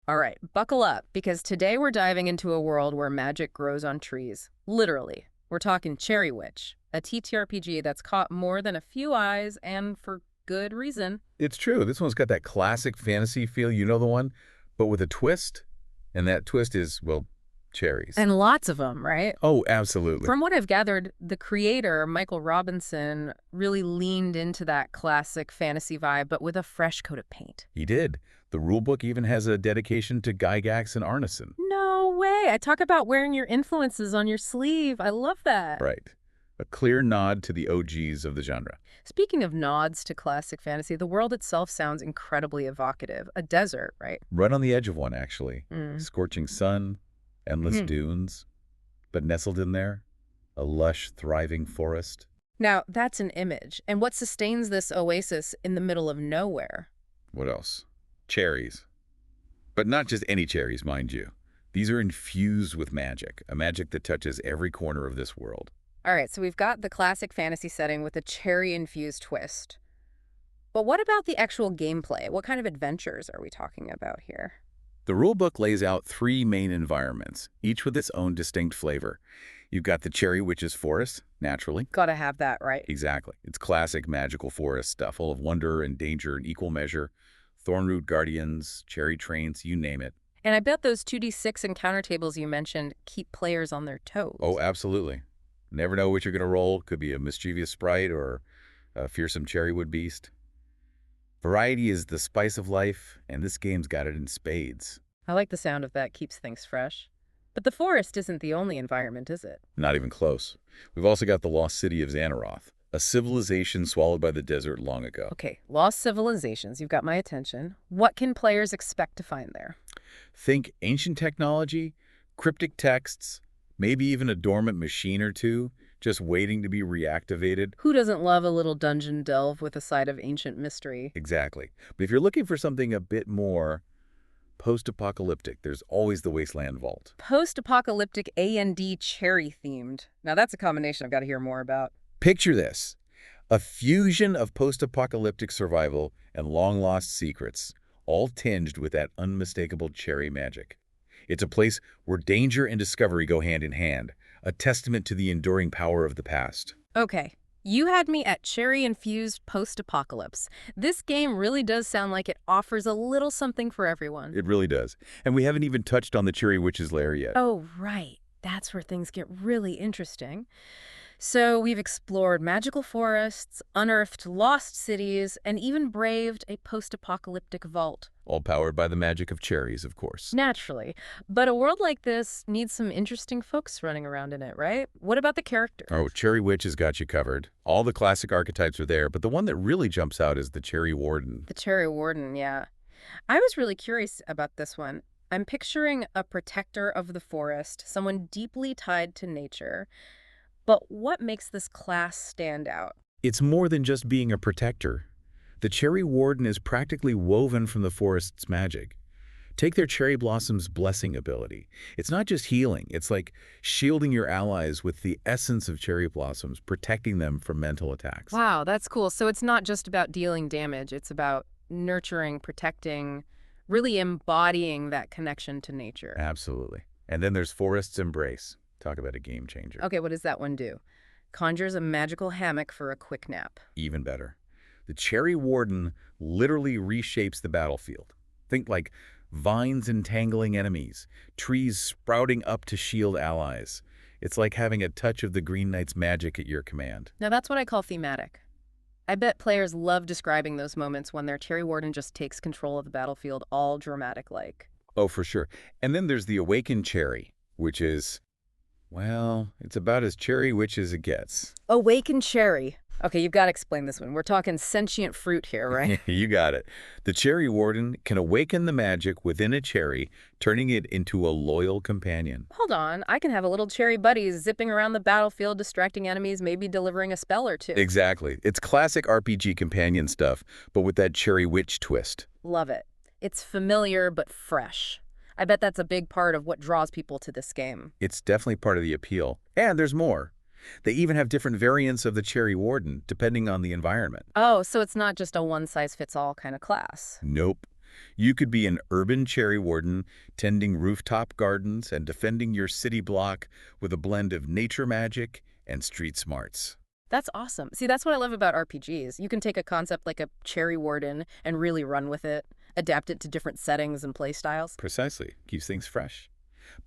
All right, buckle up, because today we're diving into a world where magic grows on trees. Literally. We're talking Cherry Witch, a TTRPG that's caught more than a few eyes, and for good reason. It's true. This one's got that classic fantasy feel, you know the one, but with a twist. And that twist is, well, cherries. And lots of them, right? Oh, absolutely. From what I've gathered, the creator, Michael Robinson, really leaned into that classic fantasy vibe, but with a fresh coat of paint. He did. The rulebook even has a dedication to Gygax and Arneson. No way. I talk about wearing your influences on your sleeve. I love that. Right. A clear nod to the OGs of the genre. Speaking of nods to classic fantasy, the world itself sounds incredibly evocative. A desert, right? Right on the edge of one, actually. Mm. Scorching sun, endless dunes. But nestled in there, a lush, thriving forest. Now, that's an image. And what sustains this oasis in the middle of nowhere? What else? Cherries. But not just any cherries, mind you. These are infused with magic, a magic that touches every corner of this world. All right, so we've got the classic fantasy setting with a cherry-infused twist. But what about the actual gameplay? What kind of adventures are we talking about here? The rulebook lays out 3 main environments, each with its own distinct flavor. You've got the Cherry Witch's Forest, naturally. Gotta have that, right? Exactly. It's classic magical forest stuff, full of wonder and danger in equal measure. Thornroot guardians, cherry trains, you name it. And I bet those 2d6 encounter tables you mentioned keep players on their toes. Oh, absolutely. Never know what you're going to roll. Could be a mischievous sprite or a fearsome cherrywood beast. Variety is the spice of life, and this game's got it in spades. I like the sound of that. Keeps things fresh. But the forest isn't the only environment, is it? Not even close. We've also got the lost city of Xanaroth, a civilization swallowed by the desert long ago. Okay, lost civilizations. You've got my attention. What can players expect to find there? Think ancient technology, cryptic texts, maybe even a dormant machine or two, just waiting to be reactivated. Who doesn't love a little dungeon delve with a side of ancient mystery? Exactly. But if you're looking for something a bit more post-apocalyptic, there's always the Wasteland Vault. Post-apocalyptic A&D cherry-themed. Now that's a combination I've got to hear more about. Picture this, a fusion of post-apocalyptic survival and long-lost secrets, all tinged with that unmistakable cherry magic. It's a place where danger and discovery go hand in hand, a testament to the enduring power of the past. Okay, you had me at cherry-infused post-apocalypse. This game really does sound like it offers a little something for everyone. It really does. And we haven't even touched on the Cherry Witch's lair yet. Oh, right. That's where things get really interesting. So we've explored magical forests, unearthed lost cities, and even braved a post-apocalyptic vault. All powered by the magic of cherries, of course. Naturally. But a world like this needs some interesting folks running around in it, right? What about the characters? Oh, Cherry Witch has got you covered. All the classic archetypes are there, but the one that really jumps out is the Cherry Warden. The Cherry Warden, yeah. I was really curious about this one. I'm picturing a protector of the forest, someone deeply tied to nature. But what makes this class stand out? It's more than just being a protector. The Cherry Warden is practically woven from the forest's magic. Take their cherry blossom's blessing ability. It's not just healing, it's like shielding your allies with the essence of cherry blossoms, protecting them from mental attacks. Wow, that's cool. So it's not just about dealing damage, it's about nurturing, protecting, really embodying that connection to nature. Absolutely. And then there's Forest's Embrace. Talk about a game changer. Okay, what does that one do? Conjures a magical hammock for a quick nap. Even better. The Cherry Warden literally reshapes the battlefield. Think like vines entangling enemies, trees sprouting up to shield allies. It's like having a touch of the Green Knight's magic at your command. Now that's what I call thematic. I bet players love describing those moments when their Cherry Warden just takes control of the battlefield, all dramatic-like. Oh, for sure. And then there's the Awakened Cherry, which is, well, it's about as Cherry Witch as it gets. Awakened Cherry. Okay, you've got to explain this one. We're talking sentient fruit here, right? You got it. The Cherry Warden can awaken the magic within a cherry, turning it into a loyal companion. Hold on, I can have a little cherry buddy zipping around the battlefield, distracting enemies, maybe delivering a spell or two. Exactly. It's classic RPG companion stuff, but with that Cherry Witch twist. Love it. It's familiar but fresh. I bet that's a big part of what draws people to this game. It's definitely part of the appeal. And there's more. They even have different variants of the Cherry Warden, depending on the environment. Oh, so it's not just a one-size-fits-all kind of class. Nope. You could be an urban cherry warden, tending rooftop gardens and defending your city block with a blend of nature magic and street smarts. That's awesome. See, that's what I love about RPGs. You can take a concept like a cherry warden and really run with it, adapt it to different settings and play styles. Precisely. Keeps things fresh.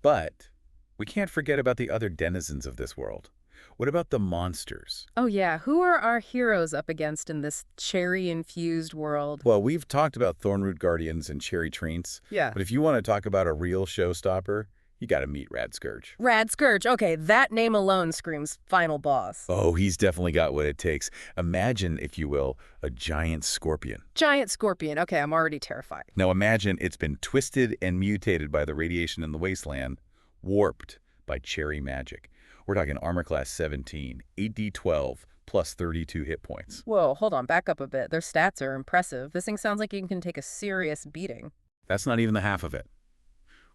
But we can't forget about the other denizens of this world. What about the monsters? Oh yeah, who are our heroes up against in this cherry-infused world? Well, we've talked about Thornroot Guardians and Cherry Treants, Yeah. but if you want to talk about a real showstopper, you got to meet Rad Scourge. Rad Scourge. Okay, that name alone screams final boss. Oh, he's definitely got what it takes. Imagine, if you will, a giant scorpion. Giant scorpion. Okay, I'm already terrified. Now imagine it's been twisted and mutated by the radiation in the wasteland, warped by cherry magic. We're talking armor class 17, 8d12, plus 32 hit points. Whoa, hold on, back up a bit. Their stats are impressive. This thing sounds like it can take a serious beating. That's not even the half of it.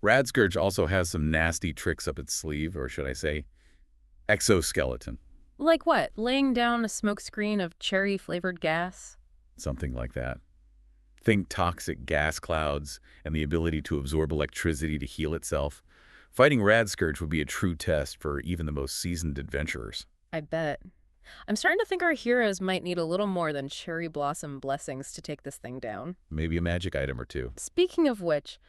Rad Scourge also has some nasty tricks up its sleeve, or should I say, exoskeleton. Like what? Laying down a smokescreen of cherry-flavored gas? Something like that. Think toxic gas clouds and the ability to absorb electricity to heal itself. Fighting Rad Scourge would be a true test for even the most seasoned adventurers. I bet. I'm starting to think our heroes might need a little more than cherry blossom blessings to take this thing down. Maybe a magic item or two. Speaking of which,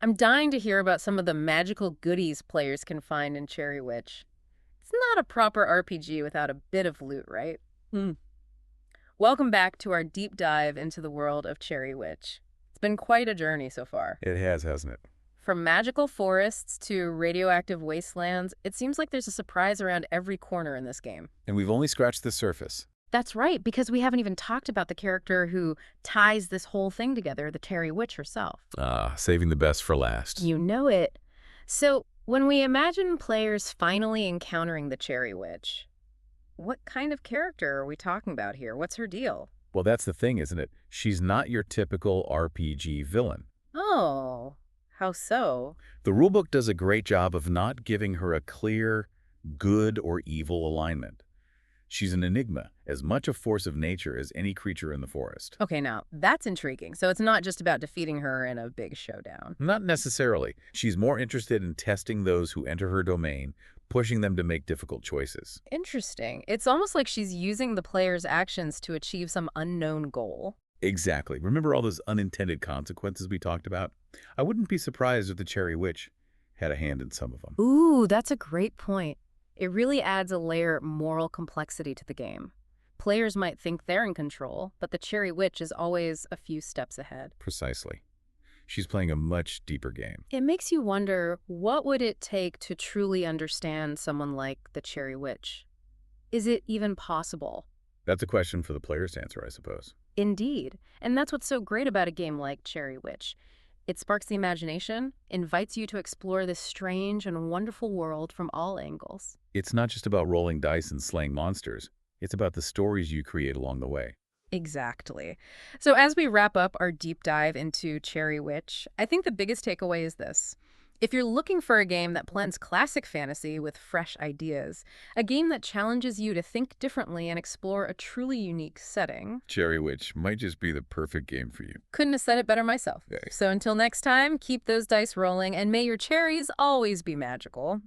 I'm dying to hear about some of the magical goodies players can find in Cherry Witch. It's not a proper RPG without a bit of loot, right? Welcome back to our deep dive into the world of Cherry Witch. It's been quite a journey so far. It has, hasn't it? From magical forests to radioactive wastelands, it seems like there's a surprise around every corner in this game. And we've only scratched the surface. That's right, because we haven't even talked about the character who ties this whole thing together, the Cherry Witch herself. Saving the best for last. You know it. So, when we imagine players finally encountering the Cherry Witch, what kind of character are we talking about here? What's her deal? Well, that's the thing, isn't it? She's not your typical RPG villain. Oh, how so? The rulebook does a great job of not giving her a clear good or evil alignment. She's an enigma, as much a force of nature as any creature in the forest. Okay, now, that's intriguing. So it's not just about defeating her in a big showdown. Not necessarily. She's more interested in testing those who enter her domain, pushing them to make difficult choices. Interesting. It's almost like she's using the player's actions to achieve some unknown goal. Exactly. Remember all those unintended consequences we talked about? I wouldn't be surprised if the Cherry Witch had a hand in some of them. Ooh, that's a great point. It really adds a layer of moral complexity to the game. Players might think they're in control, but the Cherry Witch is always a few steps ahead. Precisely. She's playing a much deeper game. It makes you wonder, what would it take to truly understand someone like the Cherry Witch? Is it even possible? That's a question for the players to answer, I suppose. Indeed. And that's what's so great about a game like Cherry Witch. It sparks the imagination, invites you to explore this strange and wonderful world from all angles. It's not just about rolling dice and slaying monsters. It's about the stories you create along the way. Exactly. So as we wrap up our deep dive into Cherry Witch, I think the biggest takeaway is this. If you're looking for a game that blends classic fantasy with fresh ideas, a game that challenges you to think differently and explore a truly unique setting, Cherry Witch might just be the perfect game for you. couldn't have said it better myself. Okay. So until next time, keep those dice rolling and may your cherries always be magical.